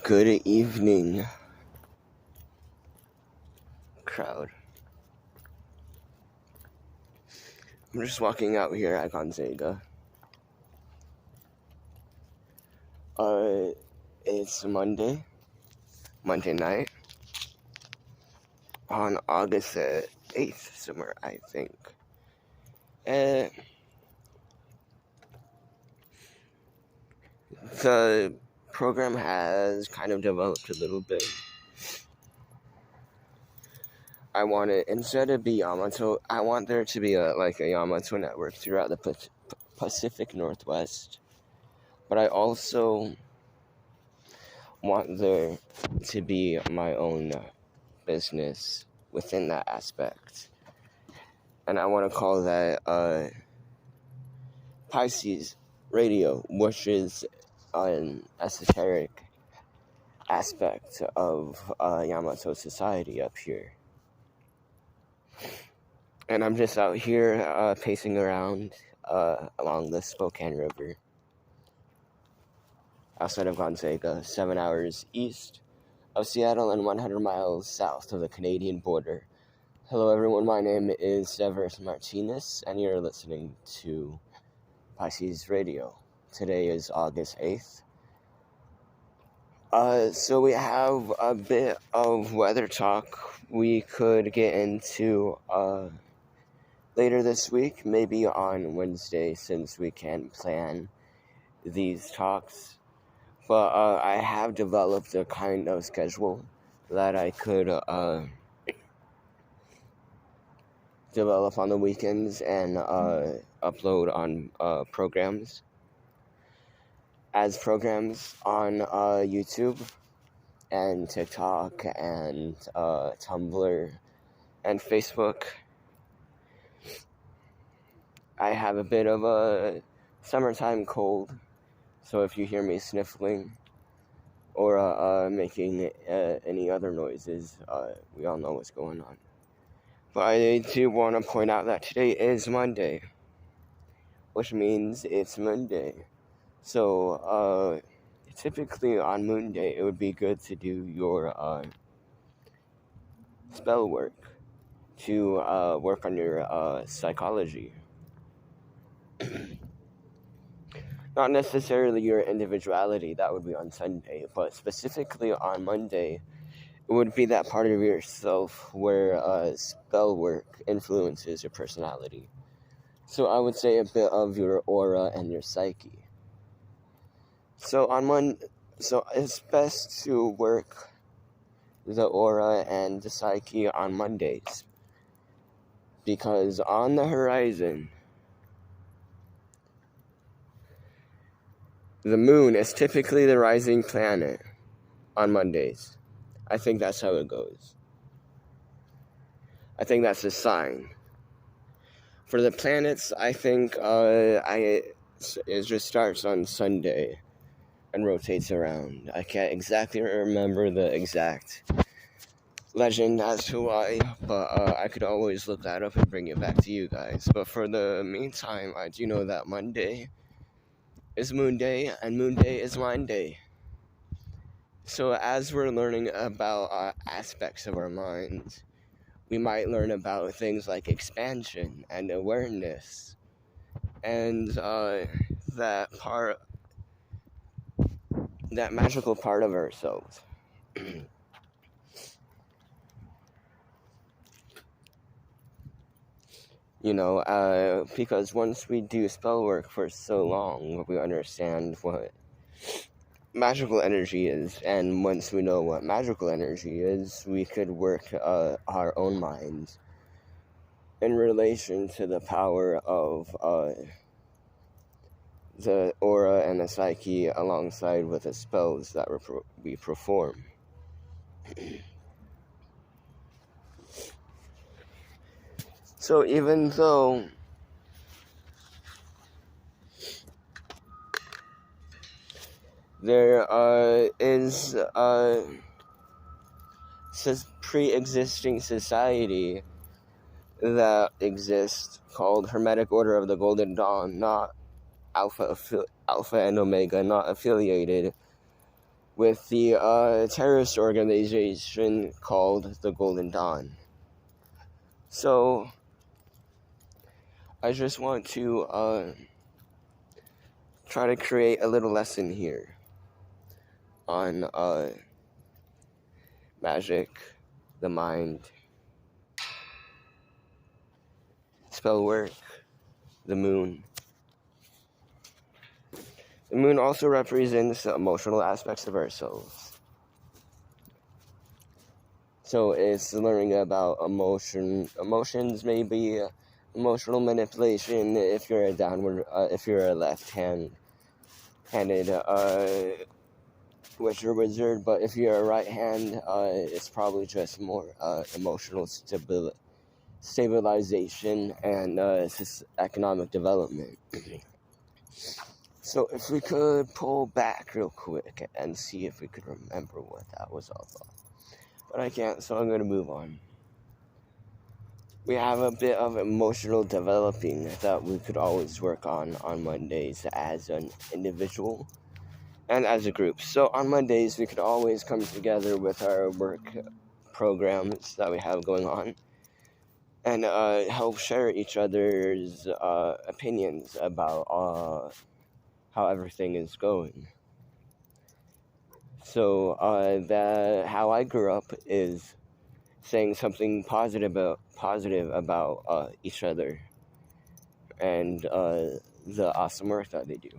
Good evening, crowd. I'm just walking out here at Gonzaga. It's Monday night, on August 8th, somewhere, I think. And the program has kind of developed a little bit. I want it, instead of be Yamato, I want there to be a Yamato network throughout the Pacific Northwest. But I also want there to be my own business within that aspect. And I want to call that Pisces Radio, which is an esoteric aspect of Yamato society up here. And I'm just out here pacing around along the Spokane River outside of Gonzaga, 7 hours east of Seattle and 100 miles south of the Canadian border. Hello everyone, my name is Severus Martinez, and you're listening to Pisces Radio. Today is August 8th. So we have a bit of weather talk we could get into later this week, maybe on Wednesday, since we can't plan these talks. But I have developed a kind of schedule that I could develop on the weekends and upload on programs on YouTube and TikTok and Tumblr and Facebook. I have a bit of a summertime cold, so if you hear me sniffling or making any other noises, we all know what's going on. But I do want to point out that today is Monday, which means it's Moon Day. So typically on Moon Day, it would be good to do your spell work, to work on your psychology. Not necessarily your individuality, that would be on Sunday, but specifically on Monday, it would be that part of yourself where spell work influences your personality. So I would say a bit of your aura and your psyche. So it's best to work the aura and the psyche on Mondays, because on the horizon, the moon is typically the rising planet on Mondays. I think that's how it goes. I think that's a sign. For the planets, I think it just starts on Sunday and rotates around. I can't exactly remember the exact legend as to why, but I could always look that up and bring it back to you guys. But for the meantime, I do know that Monday is Moon Day, and Moon Day is Mind Day. So as we're learning about aspects of our minds, we might learn about things like expansion and awareness, and that magical part of ourselves. Because once we do spell work for so long, we understand what magical energy is, and once we know what magical energy is, we could work our own minds in relation to the power of the aura and the psyche, alongside with the spells that we perform. So even though there is pre-existing society that exists called Hermetic Order of the Golden Dawn, not Alpha and Omega, not affiliated with the terrorist organization called the Golden Dawn. So I just want to try to create a little lesson here on magic, the mind, spell work, the moon. The moon also represents the emotional aspects of ourselves. So it's learning about emotions, maybe emotional manipulation if you're if you're a left-handed witcher wizard, but if you're a right hand, it's probably just more emotional stabilization and economic development. So if we could pull back real quick and see if we could remember what that was all about. But I can't, so I'm going to move on. We have a bit of emotional developing that we could always work on Mondays as an individual and as a group. So on Mondays, we could always come together with our work programs that we have going on and help share each other's opinions about how everything is going. So how I grew up is saying something positive about each other and the awesome work that they do.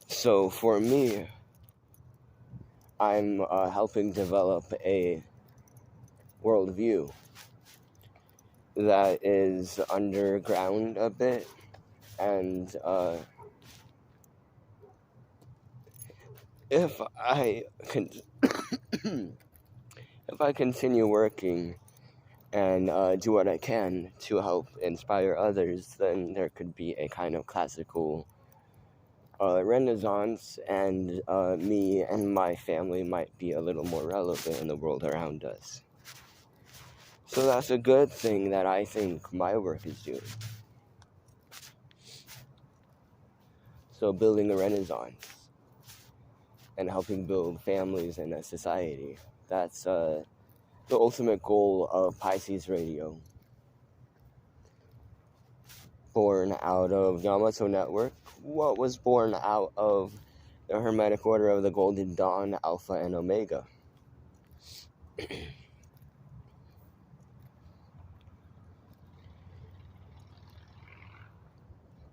So for me, I'm helping develop a worldview that is underground a bit, and if I continue working and do what I can to help inspire others, then there could be a kind of classical renaissance, and me and my family might be a little more relevant in the world around us. So that's a good thing that I think my work is doing. So building a renaissance and helping build families and a society. That's the ultimate goal of Pisces Radio. Born out of Yamato Network, what was born out of the Hermetic Order of the Golden Dawn, Alpha and Omega.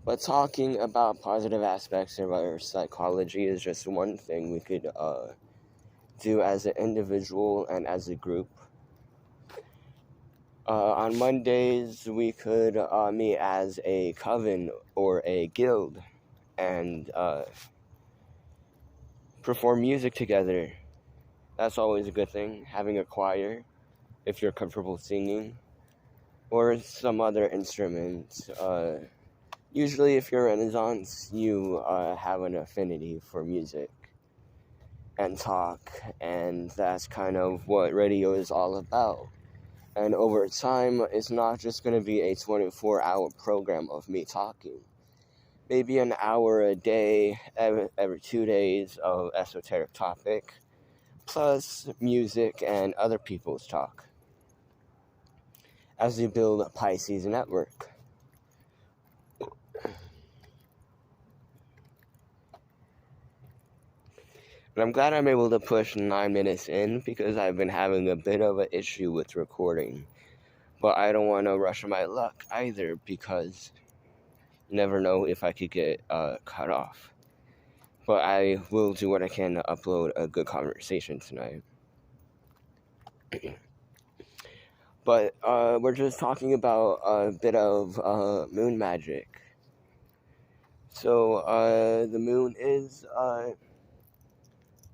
But talking about positive aspects of our psychology is just one thing we could do as an individual and as a group. On Mondays, we could meet as a coven or a guild and perform music together. That's always a good thing. Having a choir, if you're comfortable singing, or some other instrument. Usually, if you're Renaissance, you have an affinity for music and talk, and that's kind of what radio is all about. And over time, it's not just going to be a 24-hour program of me talking. Maybe an hour a day, every 2 days of esoteric topic, plus music and other people's talk, as we build a Pisces network. And I'm glad I'm able to push 9 minutes in, because I've been having a bit of an issue with recording. But I don't want to rush my luck either, because you never know if I could get cut off. But I will do what I can to upload a good conversation tonight. But we're just talking about a bit of moon magic. So the moon is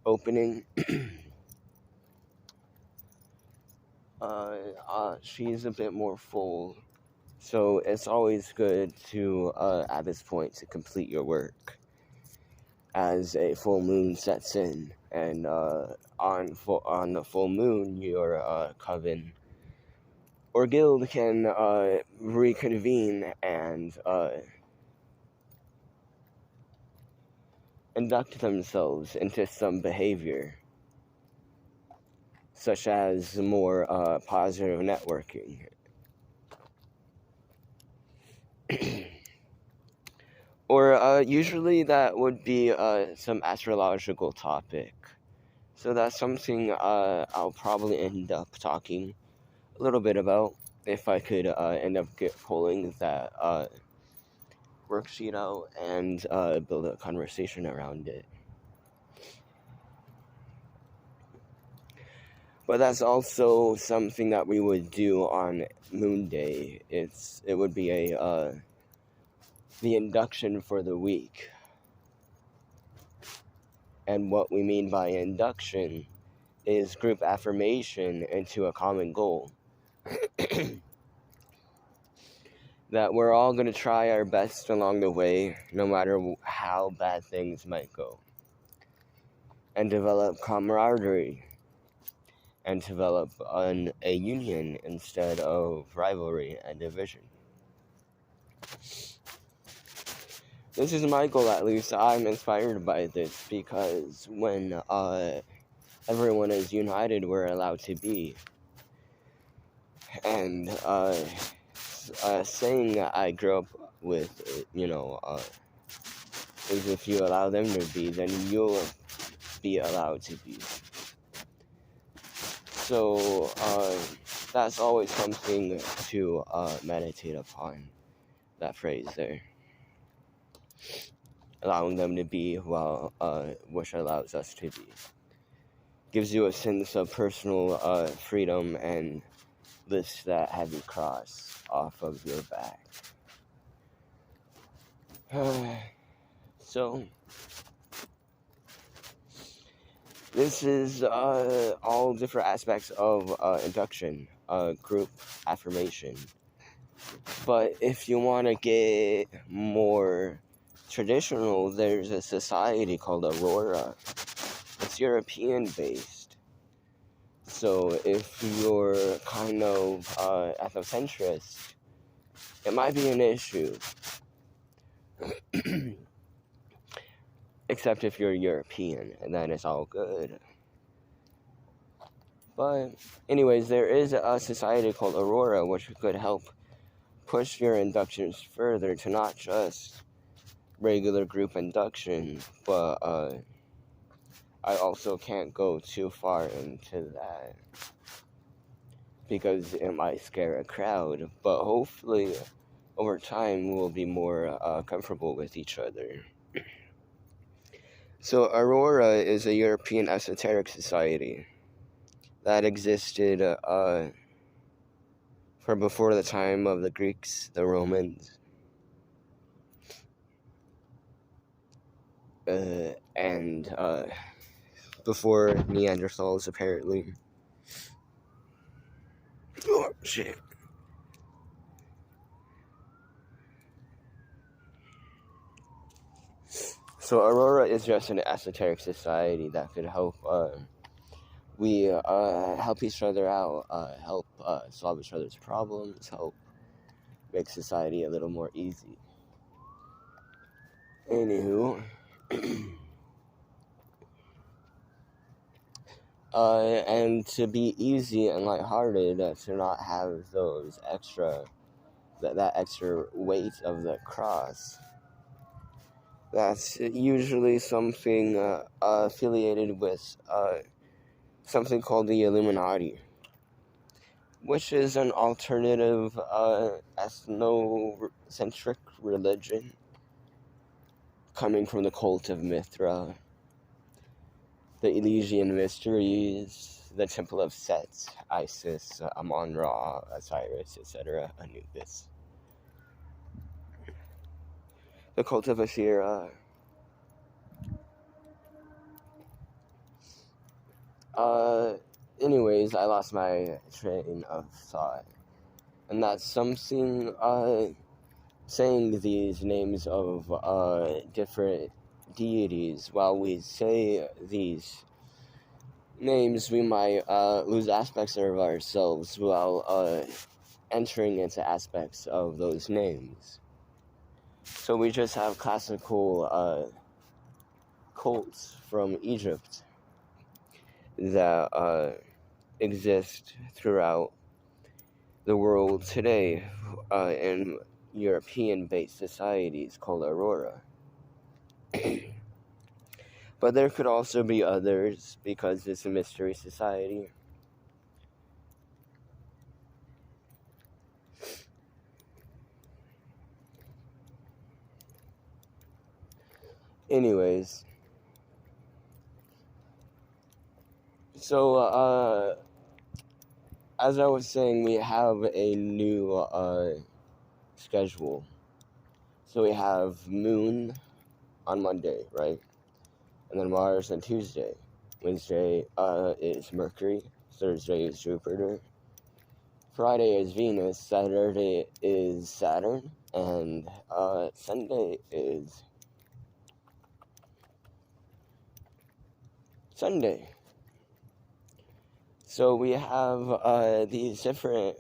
opening. She's a bit more full. So it's always good to, at this point, to complete your work as a full moon sets in. And on the full moon, your coven or guild can reconvene and induct themselves into some behavior, such as more positive networking. Or usually that would be some astrological topic. So that's something I'll probably end up talking a little bit about if I could end up pulling that worksheet out and build a conversation around it. But that's also something that we would do on Moon Day. It would be the induction for the week. And what we mean by induction is group affirmation into a common goal. That we're all going to try our best along the way, no matter how bad things might go. And develop camaraderie. And develop a union instead of rivalry and division. This is my goal, at least. I'm inspired by this because when everyone is united, we're allowed to be. And saying I grew up with, is if you allow them to be, then you'll be allowed to be. So that's always something to meditate upon, that phrase there. Allowing them to be which allows us to be. Gives you a sense of personal freedom and lifts that heavy cross off of your back. So, this is all different aspects of induction, group affirmation. But if you want to get more traditional, there's a society called Aurora. It's European based. So if you're kind of ethnocentrist, it might be an issue. Except if you're European, and then it's all good. But anyways, there is a society called Aurora which could help push your inductions further to not just regular group induction, but I also can't go too far into that because it might scare a crowd, but hopefully over time we'll be more comfortable with each other. So Aurora is a European esoteric society that existed for before the time of the Greeks, the Romans, and before Neanderthals, apparently. Oh, shit. So Aurora is just an esoteric society that could help we help each other out, help solve each other's problems, help make society a little more easy. Anywho, and to be easy and lighthearted, to not have those that extra weight of the cross. That's usually something affiliated with something called the Illuminati, which is an alternative ethnocentric religion coming from the cult of Mithra, the Elysian Mysteries, the Temple of Set, Isis, Amon-Ra, Osiris, etc., Anubis. The cult of Asherah. Anyways, I lost my train of thought. And that's something, saying these names of different deities, while we say these names, we might lose aspects of ourselves while entering into aspects of those names. So we just have classical cults from Egypt that exist throughout the world today in European-based societies called Aurora. But there could also be others because it's a mystery society. Anyways, so as I was saying, we have a new schedule. So we have Moon on Monday, right? And then Mars on Tuesday. Wednesday is Mercury. Thursday is Jupiter. Friday is Venus. Saturday is Saturn. And Sunday is Sunday. So we have these different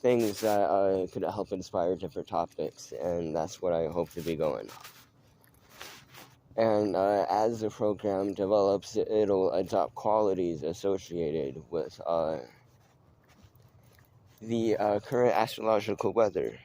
things that could help inspire different topics, and that's what I hope to be going on. And as the program develops, it'll adopt qualities associated with the current astrological weather.